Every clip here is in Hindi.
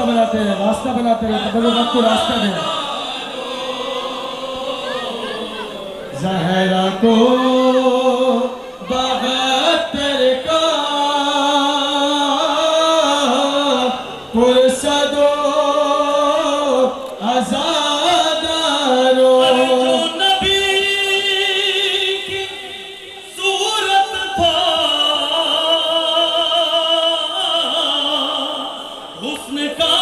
बनाते हैं, रास्ता बनाते हैं, तबरुक को रास्ता दें। ज़हरा को बहत्तर का पुरसदो अज़ादारो जो नबी की सूरत था, हुस्न का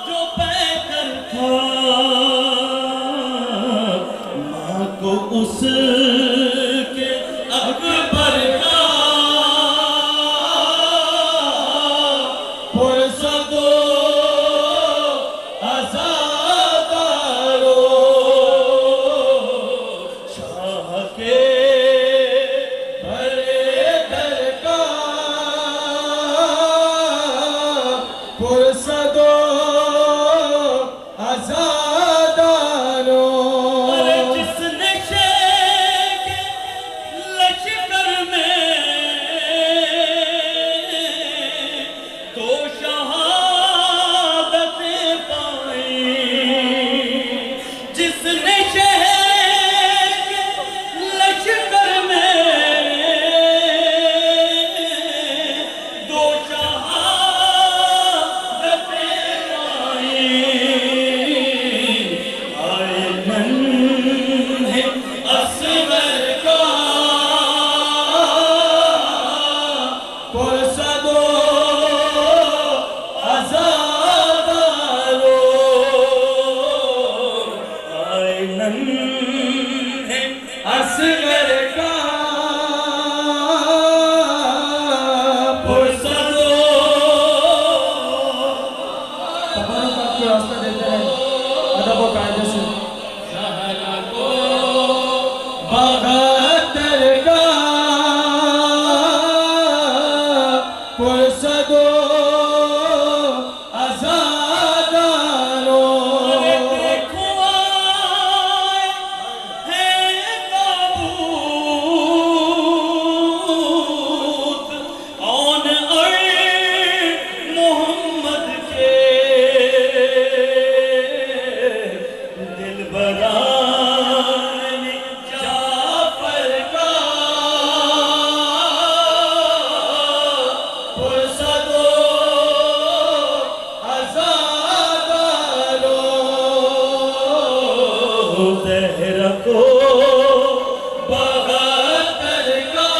जो पैकर था, माँ को उसके अकबर का पुरसदो अज़ादारो शाह के भरे दर का पुरसदो अज़ादारो अरे जिसने शेख लश्कर में तो शहादतें पाई, जिसने शेख लश्कर में दो शहादतें पाई, आए नन्हे असगर का पुरसदो अज़ादारो आए नन्हे असगर का पुरसदो तबरुक आपको रास्ता देते हैं अदब और कायदे से। ज़हरा को बहत्तर का पुरसदो अज़ादारो देखो आए हैं ताबूत औन मोहम्मद के दिलबरान जाफर का पुरसदो अज़ादारो ज़हरा को बहत्तर का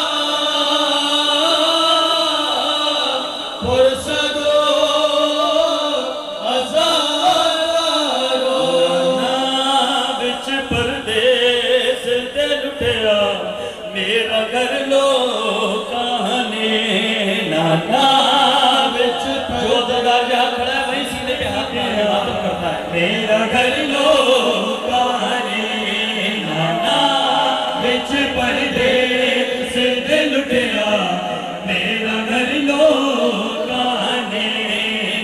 पुरसदो अज़ादारो बिच परदेस ते लुटिया मेरा घर लोकां ने नाना बिच जो दरगाह जहाँ खड़ा है वही सीने पे हाथ मारने मातम करता है। मेरा घर लोकां ने नाना बिच परदेस ते लुटिया मेरा घर लोकां ने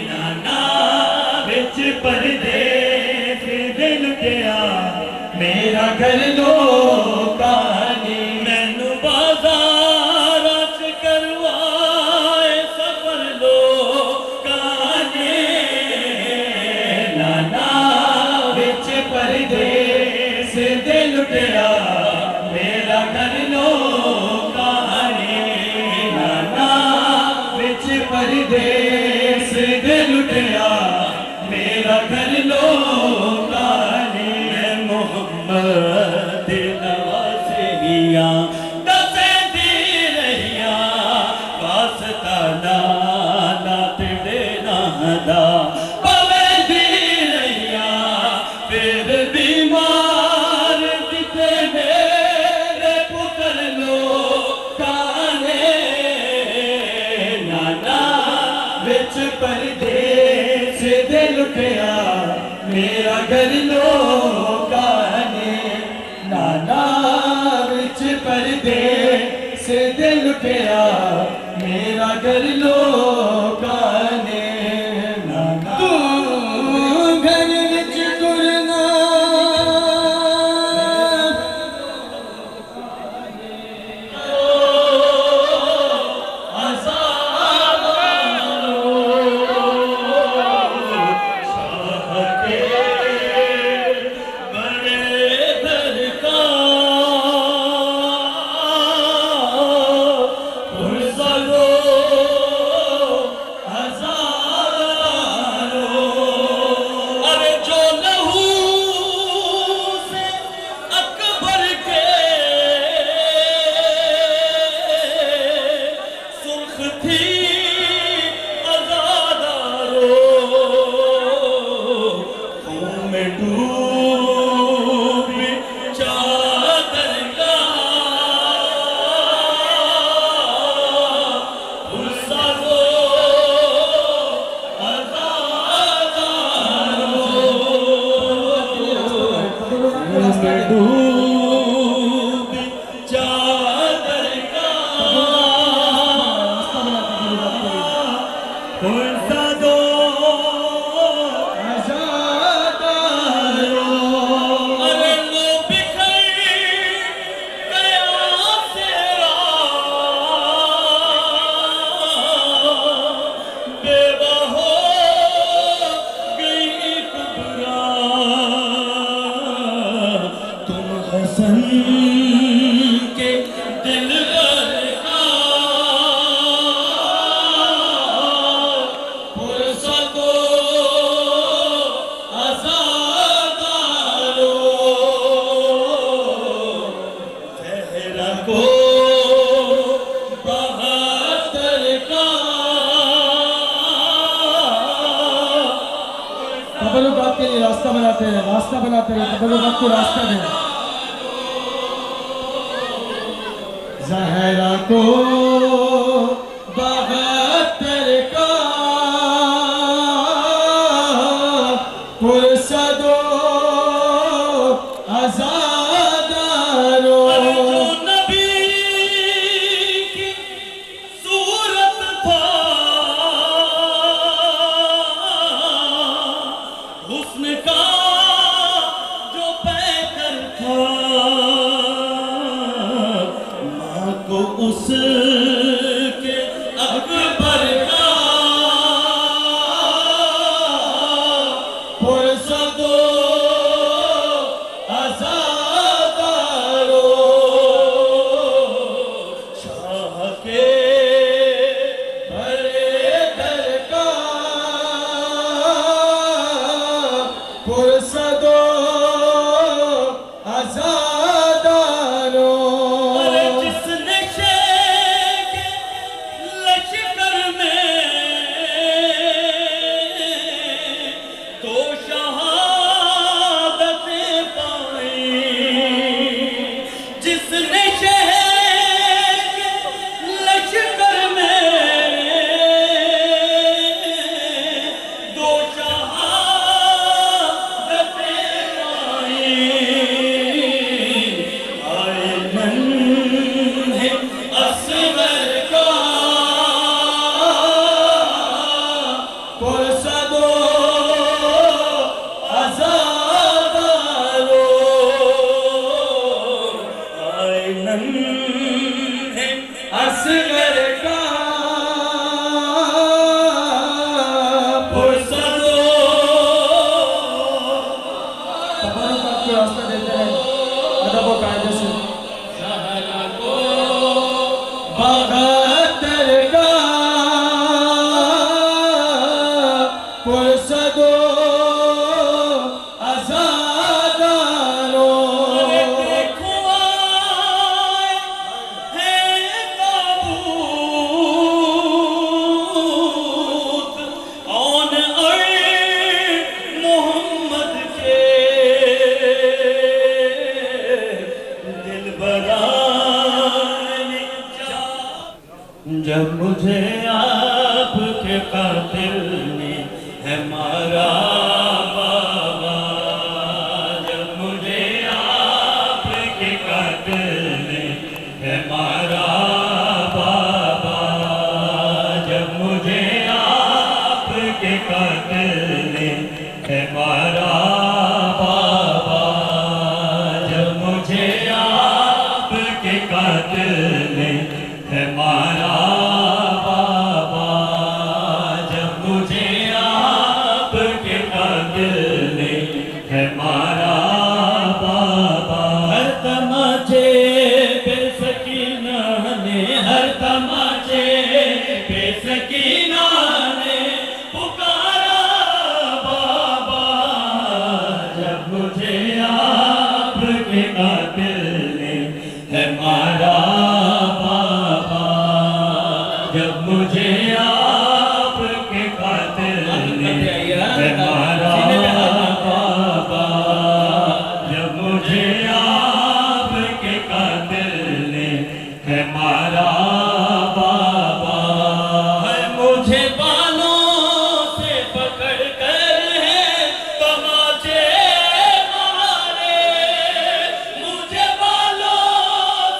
नाना बिच परदेस ते लुटिया मेरा घर लोकां ने मैनू बाज़ारां च करवाए सफर लोकां ने नाना बिच परदेस ते लुटिया मेरा घर लोकां ने नाना बिच परदेस ते लुटिया मेरा घर लोकां ने मोहम्मद नवाज़िया दसेंदी रहिया वास्ता नाना तेरे नादा पवेंदी रहिया फिर बीमार किते मेरे पुत्र लोकां ने नाना बिच परदेस ते लुटिया मेरा घर लोकां ने नाना बिच परदेस ते लुटिया मेरा घर लोकां ने नाना तू घर विच तुरना हुस्न के दिलबर का पुरसतो आज़ादारो ज़हरा को बहत्तर का तबरुकात के लिए रास्ता बनाते हैं, तबरुकात को रास्ता दें। ज़हरा को बहत्तर का पुरसदो आज़ादारो जो नबी की सूरत था हुस्न का जो पैकर था माँ को उसके अकबर का पुरसदो आज़ादारो शाह के भरे दर का पुरसदो आज़ादारो जिसने शेख लश्कर में तो शहादतें पाई जिसने शेख लश्कर में दो शहादतें पाई आए नन्हे असगर का पुरसदो आज़ादारो आए नन्हे असगर का पुरसदो तबरुकात को रास्ता देते हैं अदब और कायदे से। बहत्तर का पुरसदो आज़ादारो देखो आए हैं ताबूत औन मोहम्मद के दिलबराने जब मुझे आपके कातिल ने है मारा बाबा जब मुझे आपके कातिल ने है मारा बाबा जब मुझे आपके कातिल ने है मारा बाबा जब मुझे आपके कातिल ने है मारा बाबा जब मुझे आपके कातिल ने है मारा बाबा हर तमाचे पे सकीना ने हर तमाचे पे सकीना ने पुकारा बाबा जब मुझे आपके कातिल ने है मारा बाबा जब मुझे आपके कातिल ने है मारा बाबा जब मुझे आपके कातिल ने है मारा बाबा है मुझे बालों से पकड़ कर है तमाचे मारे मुझे बालों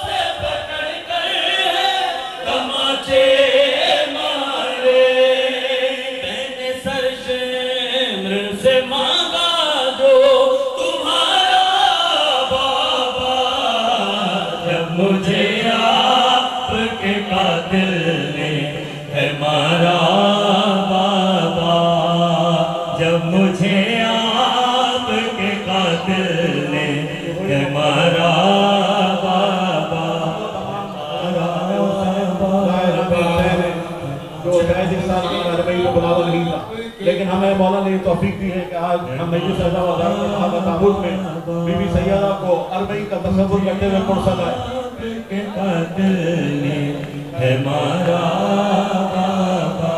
से पकड़ कर है तमाचे मारे मैंने सरशेम्र से मांगा जो तुम्हारा बाबा जब मुझे आपके कातिल ने है मारा बाबा जब मुझे आपके कातिल ने है मारा हमारा बाबा जो शायद इस साल की अरबई में बुलावा नहीं था, लेकिन हमें मौला ने तौफीक दी है कि आज हम मजलिस रज़ा व दरगाह के ताबूत में बीबी सैयदा को अरबई का तसव्वुर करते हुए पुरसद है के कातिल ने है हमारा बाबा।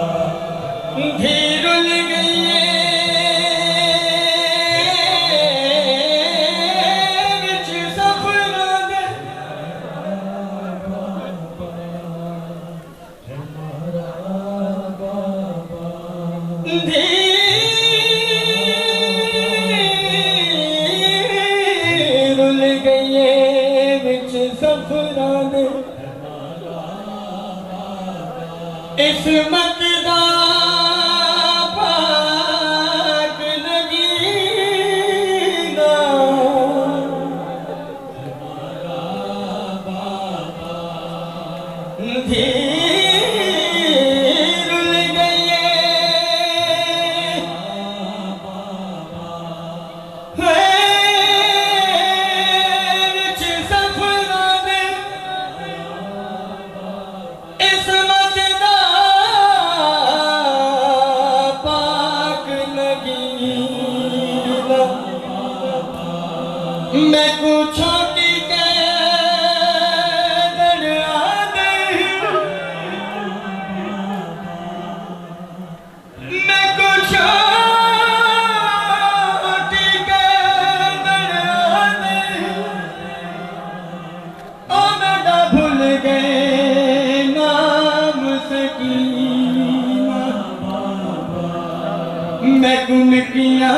धीरुल गई विच सफरां दे धीरुल गई विच सफरां दे इस्मत दा पाक नगीना धीरुल गई विच सफरां दे इस्मत दा पाक नगीना मैं को छोटी के दरिया दे मैं को छोटी के दरिया दे ओ बेटा भूल गए नाम सकीना मैं गुन किया